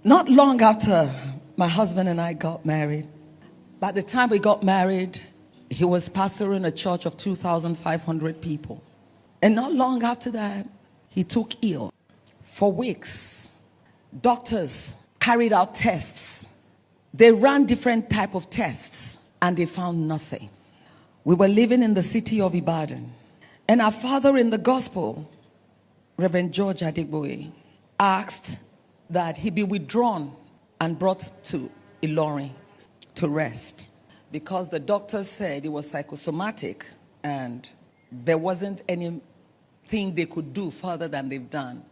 Not long after my husband and I got married, by the time we got married, he was pastoring a church of 2,500 people. And not long after that, he took ill. For weeks, doctors carried out tests. They ran different type of tests, and they found nothing. We were living in the city of Ibadan. And our father in the gospel, Reverend George Adegboye, asked that he be withdrawn and brought to Ilorin to rest, because the doctors said it was psychosomatic and there wasn't anything they could do further than they've done.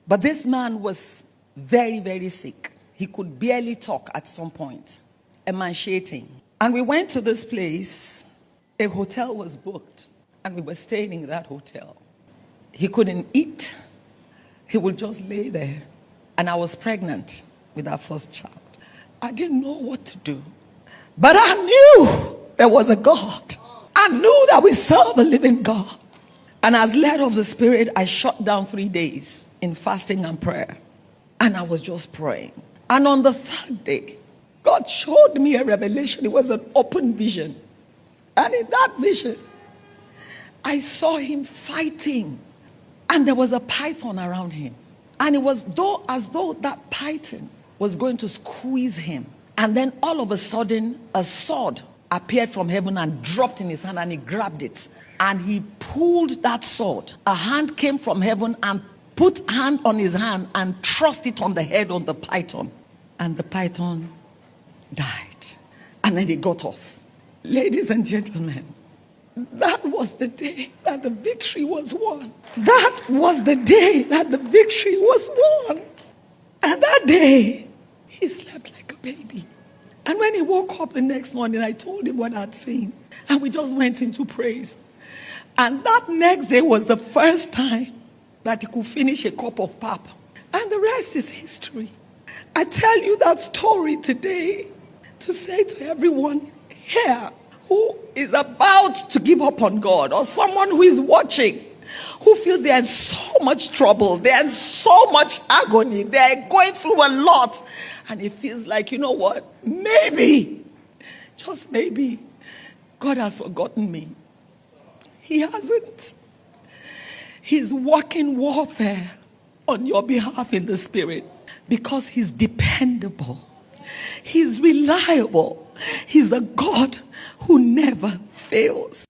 But this man was very, very sick. He could barely talk at some point, emaciating. And we went to this place. A hotel was booked, and we were staying in that hotel. He couldn't eat. He would just lay there. And I was pregnant with our first child. I didn't know what to do. But I knew there was a God. I knew that we serve a living God. And as led of the Spirit, I shut down 3 days in fasting and prayer. And I was just praying. And on the third day, God showed me a revelation. It was an open vision. And in that vision, I saw him fighting. And there was a python around him. And it was as though that python was going to squeeze him. And then all of a sudden, a sword appeared from heaven and dropped in his hand, and he grabbed it. And he pulled that sword. A hand came from heaven and put hand on his hand and thrust it on the head of the python. And the python died. And then he got off. Ladies and gentlemen, that was the day that the victory was won. That was the day that the victory was won. And that day, he slept like a baby. And when he woke up the next morning, I told him what I'd seen. And we just went into praise. And that next day was the first time that he could finish a cup of pap. And the rest is history. I tell you that story today to say to everyone here who is about to give up on God, or someone who is watching, who feels they are in so much trouble, they are in so much agony, they are going through a lot, and it feels like, you know what, maybe, just maybe, God has forgotten me. He hasn't. He's working warfare on your behalf in the Spirit, because he's dependable. He's reliable. He's a God who never fails.